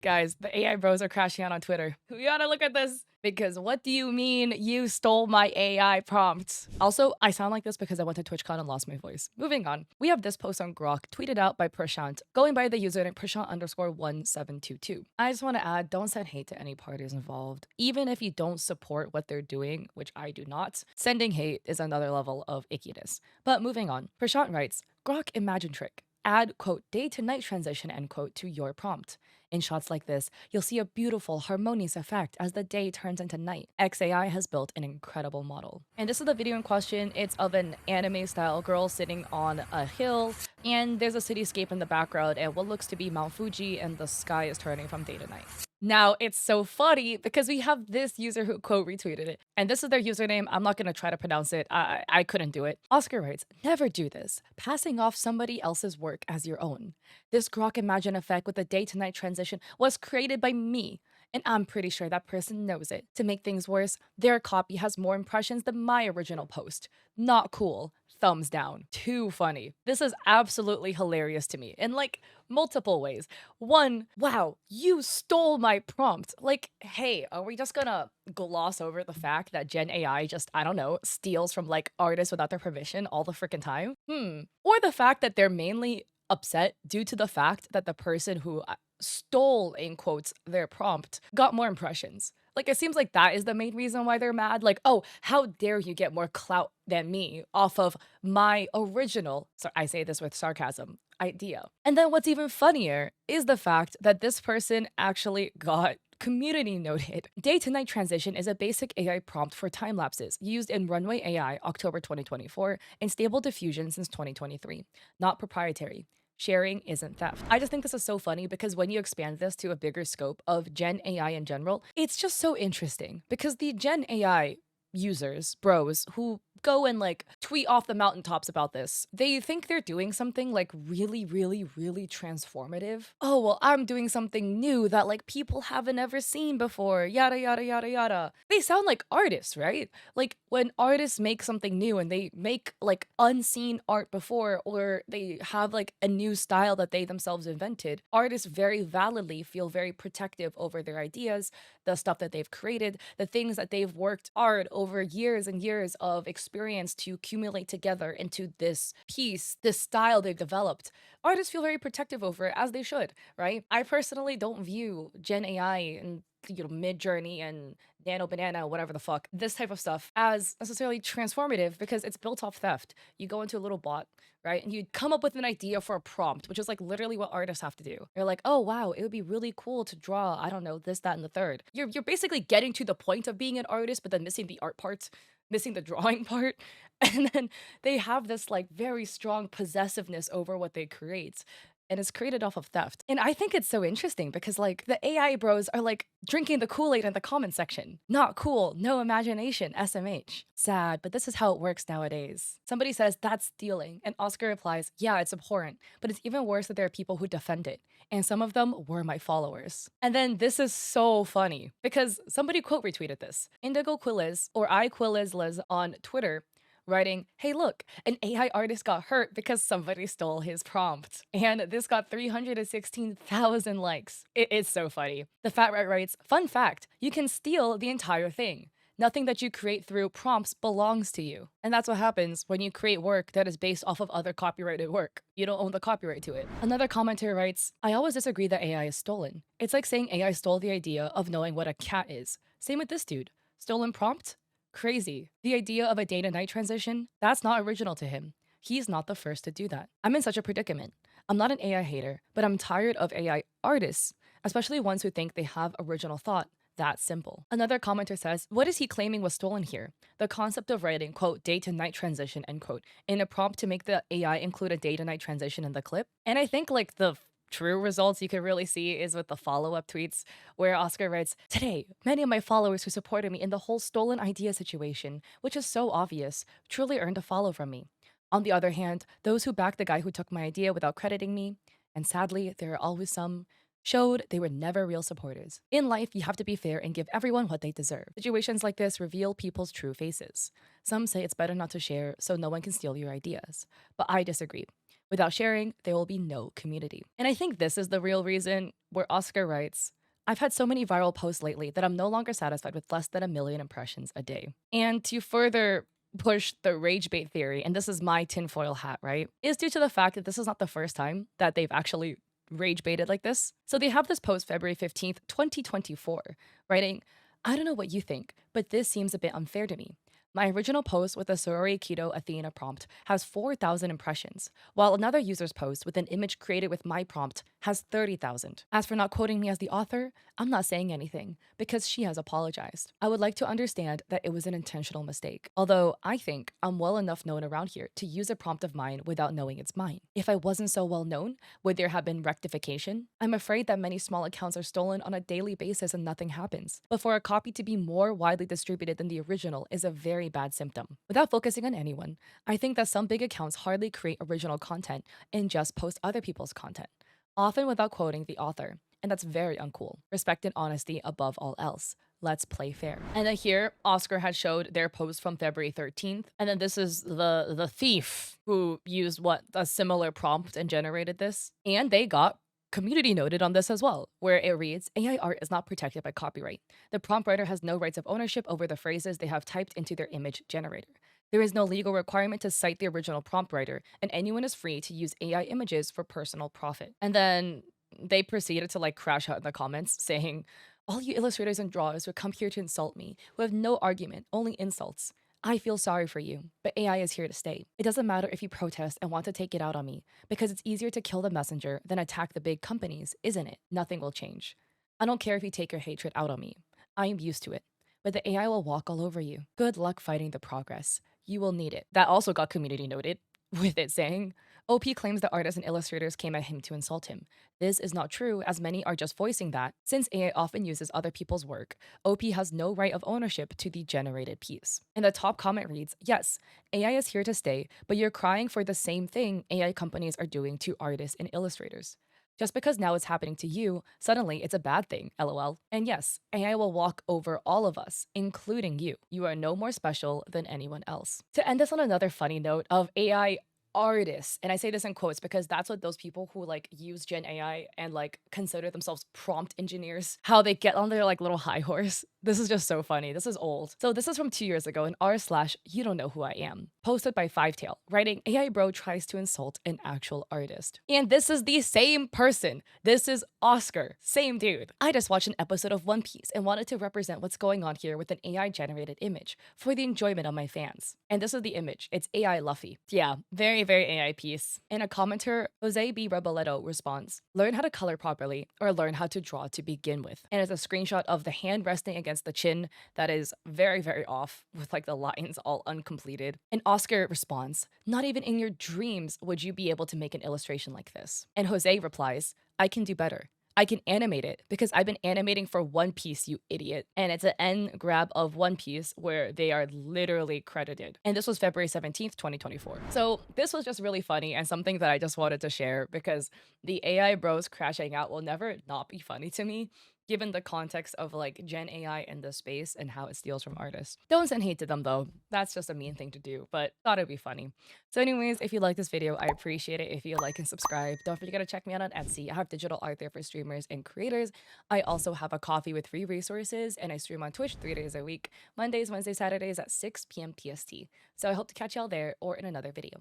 Guys, the AI bros are crashing out on Twitter. We gotta look at this because what do you mean you stole my AI prompt? Also, I sound like this because I went to TwitchCon and lost my voice. Moving on, we have this post on Grok tweeted out by Prashant, going by the username Prashant_1722. I just want to add, don't send hate to any parties involved. Even if you don't support what they're doing, which I do not, sending hate is another level of ickiness. But moving on, Prashant writes, Grok Imagine Trick. Add, quote, day to night transition, end quote, to your prompt. In shots like this, you'll see a beautiful, harmonious effect as the day turns into night. XAI has built an incredible model. And this is the video in question. It's of an anime-style girl sitting on a hill, and there's a cityscape in the background and what looks to be Mount Fuji, and the sky is turning from day to night. Now, it's so funny because we have this user who quote retweeted it, and this is their username. I'm not gonna try to pronounce it. I couldn't do it. Oscar writes, never do this. Passing off somebody else's work as your own. This Grok Imagine effect with the day to night transition was created by me, and I'm pretty sure that person knows it. To make things worse, their copy has more impressions than my original post. Not cool. Thumbs down. Too funny. This is absolutely hilarious to me in like multiple ways. One, wow, you stole my prompt. Like, hey, are we just gonna gloss over the fact that Gen AI just, I don't know, steals from like artists without their permission all the freaking time? Or the fact that they're mainly upset due to the fact that the person who stole, in quotes, their prompt got more impressions. Like, it seems like that is the main reason why they're mad. Like, oh, how dare you get more clout than me off of my original, so I say this with sarcasm, idea. And then what's even funnier is the fact that this person actually got community noted. Day to night transition is a basic AI prompt for time lapses used in Runway AI October 2024 and Stable Diffusion since 2023, not proprietary. Sharing isn't theft. I just think this is so funny because when you expand this to a bigger scope of Gen AI in general, it's just so interesting because the Gen AI users, bros, who go and like tweet off the mountaintops about this, they think they're doing something like really, really, really transformative. Oh, well, I'm doing something new that like people haven't ever seen before, yada, yada, yada, yada. They sound like artists, right? Like when artists make something new and they make like unseen art before, or they have like a new style that they themselves invented, artists very validly feel very protective over their ideas, the stuff that they've created, the things that they've worked hard over years and years of experience to accumulate together into this piece, this style they've developed. Artists feel very protective over it, as they should, right? I personally don't view Gen AI and Mid Journey and Nano Banana, whatever the fuck, this type of stuff as necessarily transformative because it's built off theft. You go into a little bot, right? And you come up with an idea for a prompt, which is like literally what artists have to do. You're like, oh wow, it would be really cool to draw, I don't know, this, that, and the third. You're basically getting to the point of being an artist, but then missing the art part, missing the drawing part. And then they have this like very strong possessiveness over what they create, and it's created off of theft. And I think it's so interesting because like the AI bros are like drinking the Kool-Aid in the comment section. Not cool, no imagination, SMH. Sad, but this is how it works nowadays. Somebody says that's stealing, and Oscar replies, yeah, it's abhorrent, but it's even worse that there are people who defend it, and some of them were my followers. And then this is so funny because somebody quote retweeted this. Indigo Quilliz, or I Quilliz Liz on Twitter, writing, hey, look, an AI artist got hurt because somebody stole his prompt. And this got 316,000 likes. It's so funny. The Fat Rat writes, fun fact, you can steal the entire thing. Nothing that you create through prompts belongs to you. And that's what happens when you create work that is based off of other copyrighted work. You don't own the copyright to it. Another commenter writes, I always disagree that AI is stolen. It's like saying AI stole the idea of knowing what a cat is. Same with this dude. Stolen prompt? Crazy. The idea of a day to night transition? That's not original to him. He's not the first to do that. I'm in such a predicament. I'm not an AI hater, but I'm tired of AI artists, especially ones who think they have original thought. That simple. Another commenter says, what is he claiming was stolen here? The concept of writing, quote, day to night transition, end quote, in a prompt to make the AI include a day to night transition in the clip. And I think like the true results you can really see is with the follow-up tweets where Oscar writes, today, many of my followers who supported me in the whole stolen idea situation, which is so obvious, truly earned a follow from me. On the other hand, those who backed the guy who took my idea without crediting me, and sadly, there are always some, showed they were never real supporters. In life, you have to be fair and give everyone what they deserve. Situations like this reveal people's true faces. Some say it's better not to share so no one can steal your ideas. But I disagree. Without sharing, there will be no community. And I think this is the real reason where Oscar writes, I've had so many viral posts lately that I'm no longer satisfied with less than 1 million impressions a day. And to further push the rage bait theory, and this is my tinfoil hat, right, is due to the fact that this is not the first time that they've actually rage baited like this. So they have this post February 15th, 2024, writing, I don't know what you think, but this seems a bit unfair to me. My original post with the Sorori Keto Athena prompt has 4,000 impressions, while another user's post with an image created with my prompt has 30,000. As for not quoting me as the author, I'm not saying anything because she has apologized. I would like to understand that it was an intentional mistake, although I think I'm well enough known around here to use a prompt of mine without knowing it's mine. If I wasn't so well known, would there have been rectification? I'm afraid that many small accounts are stolen on a daily basis and nothing happens. But for a copy to be more widely distributed than the original is a very bad symptom. Without focusing on anyone, I think that some big accounts hardly create original content and just post other people's content, often without quoting the author. And that's very uncool. Respect and honesty above all else. Let's play fair. And then here, Oscar had showed their post from February 13th. And then this is the thief who used a similar prompt and generated this. And they got community noted on this as well, where it reads, AI art is not protected by copyright. The prompt writer has no rights of ownership over the phrases they have typed into their image generator. There is no legal requirement to cite the original prompt writer, and anyone is free to use AI images for personal profit. And then they proceeded to like crash out in the comments saying, all you illustrators and drawers who come here to insult me, who have no argument, only insults. I feel sorry for you, but AI is here to stay. It doesn't matter if you protest and want to take it out on me, because it's easier to kill the messenger than attack the big companies, isn't it? Nothing will change. I don't care if you take your hatred out on me. I am used to it. But the AI will walk all over you. Good luck fighting the progress. You will need it. That also got community noted, with it saying, OP claims that artists and illustrators came at him to insult him. This is not true, as many are just voicing that. Since AI often uses other people's work, OP has no right of ownership to the generated piece. And the top comment reads, yes, AI is here to stay, but you're crying for the same thing AI companies are doing to artists and illustrators. Just because now it's happening to you, suddenly it's a bad thing, lol. And yes, AI will walk over all of us, including you. You are no more special than anyone else. To end this on another funny note of AI artists, and I say this in quotes because that's what those people who like use Gen AI and like consider themselves prompt engineers, how they get on their like little high horse. This is just so funny. This is old. So this is from 2 years ago in r/you don't know who I am, posted by Fivetail, writing AI bro tries to insult an actual artist. And this is the same person. This is Oscar, same dude. I just watched an episode of One Piece and wanted to represent what's going on here with an AI generated image for the enjoyment of my fans. And this is the image. It's AI Luffy. Yeah, very AI piece. In a commenter, Jose B. Reboledo responds, learn how to color properly or learn how to draw to begin with. And it's a screenshot of the hand resting against the chin that is very off with like the lines all uncompleted. And Oscar responds, not even in your dreams would you be able to make an illustration like this. And Jose replies, I can do better. I can animate it because I've been animating for One Piece, you idiot. And it's an end grab of One Piece where they are literally credited. And this was February 17th, 2024. So this was just really funny and something that I just wanted to share because the AI bros crashing out will never not be funny to me, given the context of like Gen AI in the space and how it steals from artists. Don't send hate to them though. That's just a mean thing to do, but thought it'd be funny. So anyways, if you like this video, I appreciate it if you like and subscribe. Don't forget to check me out on Etsy. I have digital art there for streamers and creators. I also have a coffee with free resources and I stream on Twitch 3 days a week, Mondays, Wednesdays, Saturdays at 6 p.m. PST. So I hope to catch y'all there or in another video.